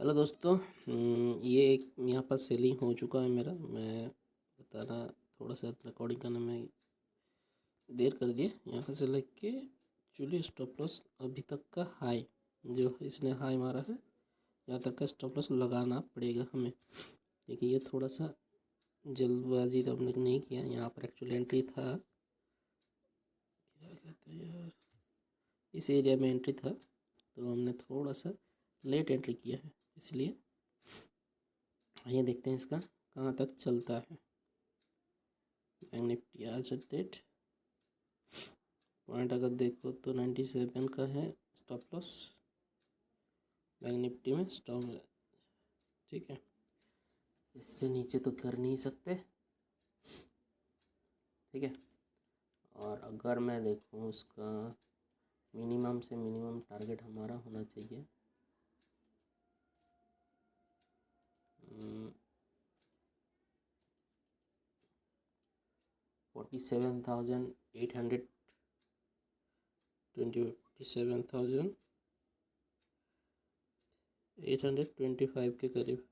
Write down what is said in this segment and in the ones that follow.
Hello दोस्तों। ये एक यहाँ पर सेलिंग हो चुका है मेरा। मैं बता रहा, थोड़ा सा रिकॉर्डिंग करने में देर कर दिया। यहाँ से लग के एक्चुअली स्टॉप लॉस अभी तक का हाई जो इसने हाई मारा है, यहाँ तक का स्टॉप लॉस लगाना पड़ेगा हमें, क्योंकि ये थोड़ा सा जल्दबाजी तो हमने नहीं किया। यहाँ पर एक्चुअली एंट्री था, क्या कहते हैं यार, इस एरिया में एंट्री था, तो हमने थोड़ा सा लेट एंट्री किया है, इसलिए ये देखते हैं इसका कहाँ तक चलता है। बैंक निफ्टी आज अपडेट पॉइंट अगर देखो तो 97 का है स्टॉप लॉस बैंक निफ्टी में स्टॉप। ठीक है, इससे नीचे तो कर नहीं सकते। ठीक है, और अगर मैं देखूँ उसका मिनिमम से मिनिमम टारगेट हमारा होना चाहिए 47,825 के करीब।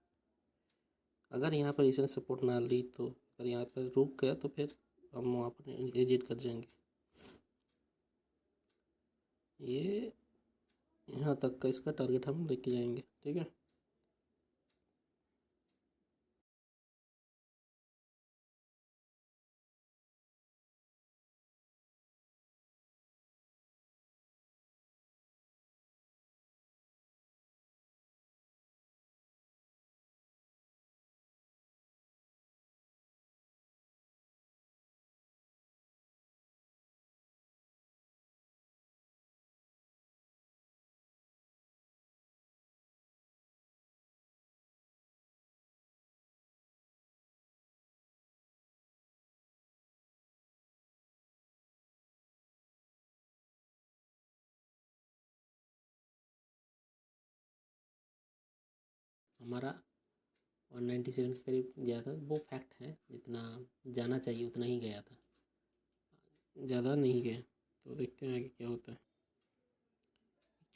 अगर यहाँ पर इसने सपोर्ट ना ली तो अगर यहाँ पर रुक गया तो फिर हम वहाँ पर एग्जिट कर जाएंगे। ये यहाँ तक का इसका टारगेट हम लेके जाएंगे। ठीक है, हमारा 197 के करीब गया था, वो फैक्ट है। जितना जाना चाहिए उतना ही गया था, ज़्यादा नहीं गया। तो देखते हैं आगे क्या होता है।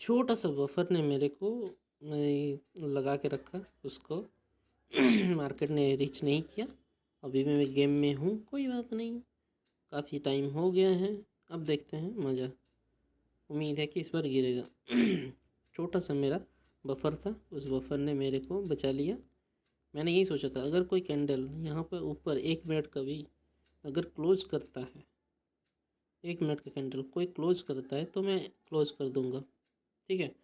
छोटा सा बफर ने मेरे को लगा के रखा उसको मार्केट ने रीच नहीं किया। अभी मैं गेम में हूँ, कोई बात नहीं, काफ़ी टाइम हो गया है। अब देखते हैं मज़ा, उम्मीद है कि इस बार गिरेगा। छोटा सा मेरा बफर था, उस बफर ने मेरे को बचा लिया। मैंने यही सोचा था अगर कोई कैंडल यहाँ पर ऊपर 1 मिनट का भी अगर क्लोज करता है, 1 मिनट का कैंडल कोई क्लोज करता है तो मैं क्लोज कर दूँगा। ठीक है,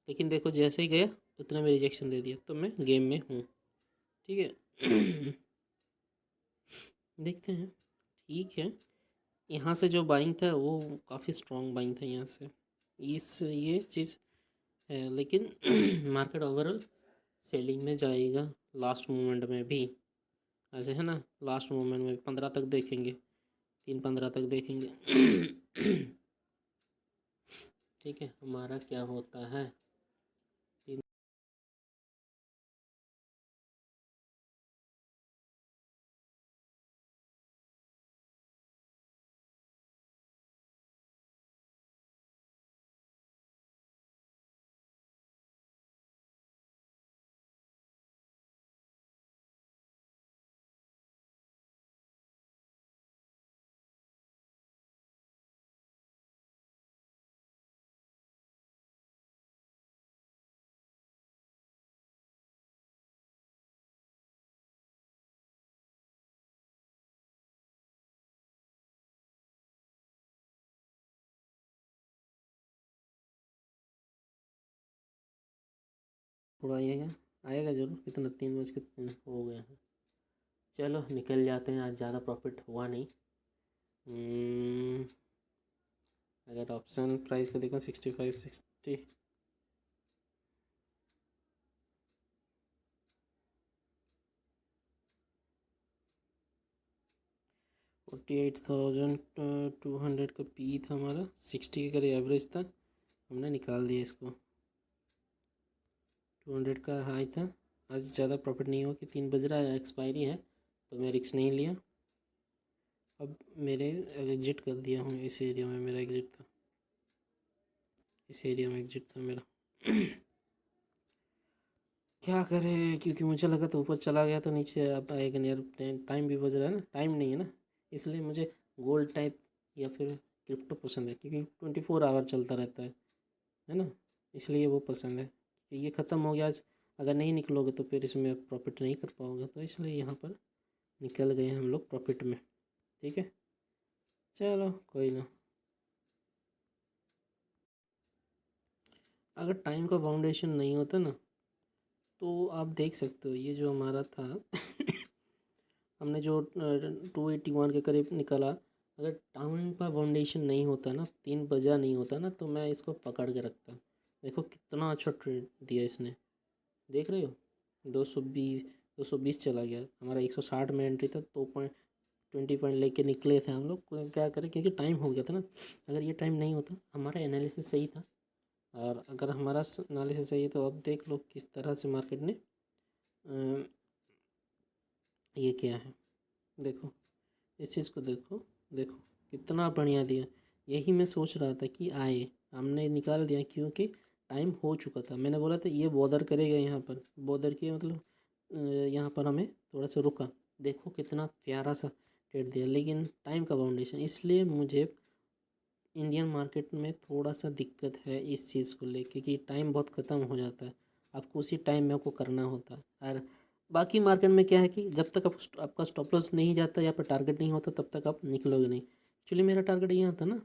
लेकिन देखो जैसे ही गया उतने में रिजेक्शन दे दिया, तो मैं गेम में हूँ। ठीक है। देखते हैं। ठीक है, यहाँ से जो बाइंग था वो काफ़ी स्ट्रॉन्ग बाइंग था यहाँ से, इस ये चीज़ है। लेकिन मार्केट ओवरऑल सेलिंग में जाएगा लास्ट मोमेंट में भी, ऐसे है ना। लास्ट मोमेंट में 15 तक देखेंगे, 3:15 तक देखेंगे। ठीक है, हमारा क्या होता है। 3 थोड़ा आएगा, आएगा ज़रूर। कितना 3 बज के हो गया है। चलो निकल जाते हैं, आज ज़्यादा प्रॉफिट हुआ नहीं। अगर ऑप्शन प्राइस का देखो 65 60, 48,200 का पी था हमारा, 60 के करीब एवरेज था, हमने निकाल दिया इसको। 200 का हाई था। आज ज़्यादा प्रॉफिट नहीं हुआ कि 3 बज रहा है, एक्सपायरी है, तो मैं रिक्स नहीं लिया। अब मेरे एग्जिट कर दिया हूँ, इस एरिया में मेरा एग्जिट था, इस एरिया में एग्जिट था मेरा। क्या करें, क्योंकि मुझे लगा तो ऊपर चला गया तो नीचे अब आएगा नहीं यार। टाइम भी बज रहा है ना, टाइम नहीं है ना, इसलिए मुझे गोल्ड टाइप या फिर क्रिप्टो पसंद है, क्योंकि 24 आवर चलता रहता है ना, इसलिए वो पसंद है। कि ये ख़त्म हो गया आज, अगर नहीं निकलोगे तो फिर इसमें प्रॉफिट नहीं कर पाओगे, तो इसलिए यहाँ पर निकल गए हम लोग प्रॉफिट में। ठीक है, चलो कोई ना। अगर टाइम का बाउंडेशन नहीं होता ना, तो आप देख सकते हो ये जो हमारा था हमने जो 281 के करीब निकला, अगर टाइम का बाउंडेशन नहीं होता ना, 3 बजा नहीं होता ना, तो मैं इसको पकड़ के रखता। देखो कितना अच्छा ट्रेड दिया इसने, देख रहे हो, 220 चला गया। हमारा 160 में एंट्री था, 2.20 पॉइंट लेके निकले थे हम लोग। क्या करें, क्योंकि टाइम हो गया था ना। अगर ये टाइम नहीं होता, हमारा एनालिसिस सही था, और अगर हमारा एनालिसिस सही है तो अब देख लो किस तरह से मार्केट ने ये किया है। देखो इस चीज़ को देखो, देखो कितना बढ़िया दिया। यही मैं सोच रहा था कि आए, हमने निकाल दिया क्योंकि टाइम हो चुका था। मैंने बोला था ये बॉर्डर करेगा, यहाँ पर बॉर्डर किया मतलब यहाँ पर हमें थोड़ा सा रुका। देखो कितना प्यारा सा ट्रेड दिया, लेकिन टाइम का बाउंडेशन, इसलिए मुझे इंडियन मार्केट में थोड़ा सा दिक्कत है इस चीज़ को लेके कि टाइम बहुत ख़त्म हो जाता है, आपको उसी टाइम में आपको करना होता है। और बाकी मार्केट में क्या है कि जब तक आपका स्टॉप लॉस नहीं जाता या फिर टारगेट नहीं होता, तब तक आप निकलोगे नहीं। एक्चुअली मेरा टारगेट यहाँ था ना,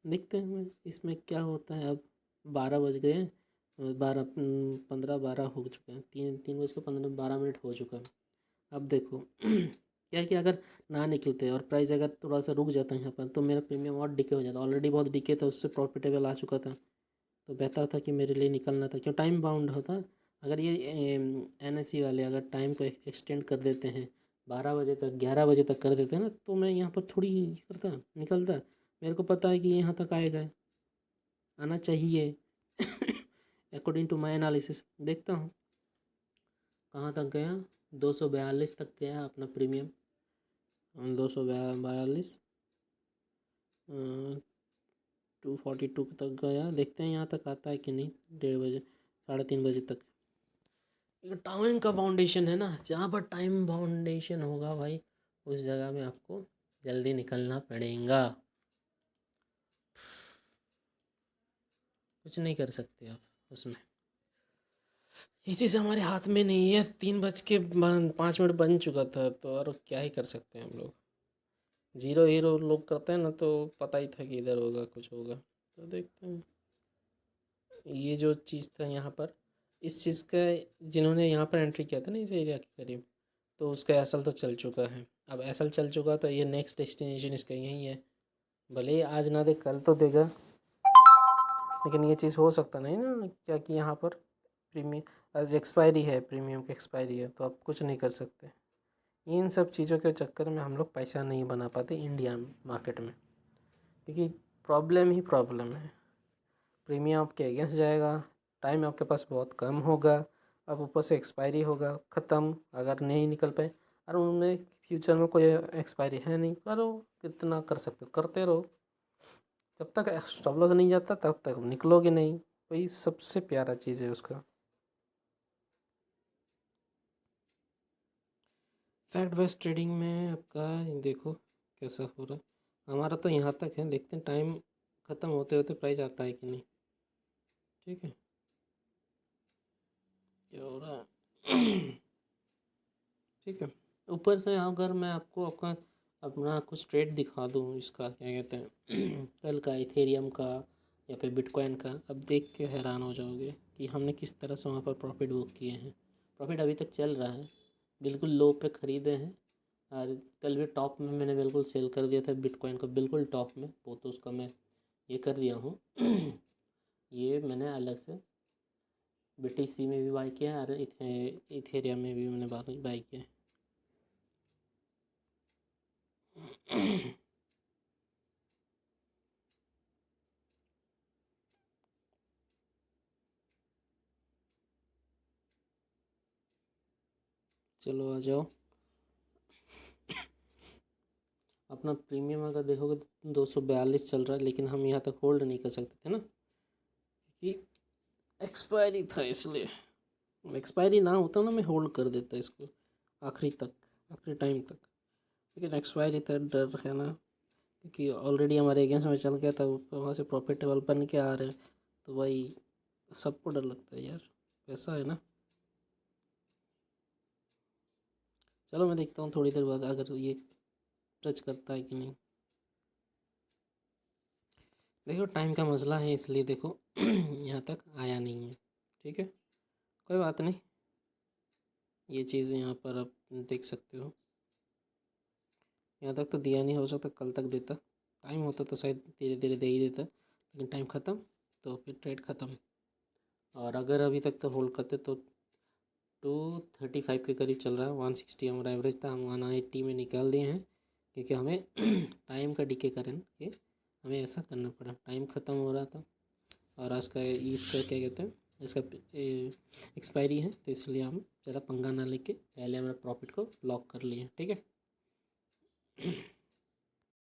देखते हैं इसमें क्या होता है। अब 12 बज गए हैं, 15 हो चुके हैं, 3 3 बज के 12 मिनट हो चुका है। अब देखो क्या है कि अगर ना निकलते और प्राइस अगर थोड़ा सा रुक जाता है यहाँ पर, तो मेरा प्रीमियम और डिके हो जाता। ऑलरेडी बहुत डिके था, उससे प्रॉफिटेबल आ चुका था, तो बेहतर था कि मेरे लिए निकलना था, क्यों टाइम बाउंड होता। अगर ये NSE वाले अगर टाइम को एक्सटेंड कर देते हैं, 12 बजे तक, 11 बजे तक कर देते हैं ना, तो मैं यहाँ पर थोड़ी ये करता, निकलता। मेरे को पता है कि यहाँ तक आएगा, आना चाहिए अकॉर्डिंग टू माई एनालिसिस। देखता हूँ कहाँ तक गया, 242 तक गया अपना प्रीमियम, 242, 242 तक गया। देखते हैं यहाँ तक आता है कि नहीं, 1:30 बजे, 3:30 बजे तक। टाइम का बाउंडेशन है ना, जहाँ पर टाइम बाउंडेशन होगा भाई, उस जगह में आपको जल्दी निकलना पड़ेगा, कुछ नहीं कर सकते आप उसमें। ये चीज़ हमारे हाथ में नहीं है। 3:05 बन चुका था, तो और क्या ही कर सकते हैं हम लोग। जीरो हीरो लोग करते हैं ना, तो पता ही था कि इधर होगा, कुछ होगा। तो देखते हैं ये जो चीज़ था यहाँ पर, इस चीज़ का जिन्होंने यहाँ पर एंट्री किया था ना इस एरिया के करीब, तो उसका एसल तो चल चुका है। अब एसल चल चुका तो ये नेक्स्ट डेस्टिनेशन इसका यही है। भले ही आज ना दे, कल तो देगा, लेकिन ये चीज़ हो सकता नहीं ना, क्या कि यहाँ पर प्रीमियम आज एक्सपायरी है, प्रीमियम की एक्सपायरी है, तो आप कुछ नहीं कर सकते। इन सब चीज़ों के चक्कर में हम लोग पैसा नहीं बना पाते इंडिया मार्केट में, क्योंकि प्रॉब्लम ही प्रॉब्लम है। प्रीमियम आपके अगेंस्ट जाएगा, टाइम आपके पास बहुत कम होगा, अब ऊपर से एक्सपायरी होगा, ख़त्म अगर नहीं निकल पाए। और उनमें फ्यूचर में कोई एक्सपायरी है नहीं, करो कितना कर सकते हो करते रहो, जब तक स्टॉप लॉस नहीं जाता तब तक निकलोगे नहीं। वही सबसे प्यारा चीज़ है उसका। फैक्ट बेस्ड ट्रेडिंग में आपका देखो कैसा हो रहा है। हमारा तो यहाँ तक है, देखते हैं टाइम ख़त्म होते होते प्राइस आता है कि नहीं। ठीक है, क्या हो रहा है ठीक है। ऊपर से अगर मैं आपको आपका अपना कुछ ट्रेड दिखा दूँ, इसका क्या कहते हैं कल का इथेरियम का या फिर बिटकॉइन का, अब देख के हैरान हो जाओगे कि हमने किस तरह से वहाँ पर प्रॉफिट बुक किए हैं। प्रॉफिट अभी तक चल रहा है, बिल्कुल लो पे ख़रीदे हैं, और कल भी टॉप में मैंने बिल्कुल सेल कर दिया था बिटकॉइन को, बिल्कुल टॉप में, वो तो उसका मैं ये कर दिया हूँ ये मैंने अलग से BTC में भी बाई किया है, और इथेरियम में भी मैंने बाई किया है चलो आ जाओ। अपना प्रीमियम अगर देखोगे तो 242 चल रहा है, लेकिन हम यहाँ तक होल्ड नहीं कर सकते थे ना, कि एक्सपायरी था इसलिए। एक्सपायरी ना होता ना, मैं होल्ड कर देता इसको आखिरी तक, आखिरी टाइम तक। लेकिन एक्सपायरी तो डर है ना, क्योंकि ऑलरेडी हमारे अगेंस्ट में चल गया था, वहाँ से प्रॉफिटेबल बन के आ रहे हैं, तो भाई सबको डर लगता है यार, ऐसा है ना। चलो मैं देखता हूँ थोड़ी देर बाद अगर ये टच करता है कि नहीं। देखो टाइम का मसला है, इसलिए देखो यहाँ तक आया नहीं है, ठीक है, कोई बात नहीं। ये चीज़ यहाँ पर आप देख सकते हो, यहाँ तक तो दिया नहीं, हो सकता कल तक देता, टाइम होता तो शायद धीरे धीरे दे ही देता, लेकिन टाइम ख़त्म तो फिर ट्रेड ख़त्म। और अगर अभी तक तो होल्ड करते तो 235 के करीब चल रहा है, 160 हमारा एवरेज था, हम 180 में निकाल दिए हैं, क्योंकि हमें टाइम का डीके कारण के हमें ऐसा करना पड़ा, टाइम ख़त्म हो रहा था और आज का इसका क्या कहते हैं, इसका एक्सपायरी है, तो इसलिए हम ज़्यादा पंगा ना लेके पहले हमारा प्रॉफिट को लॉक कर लिए, ठीक है।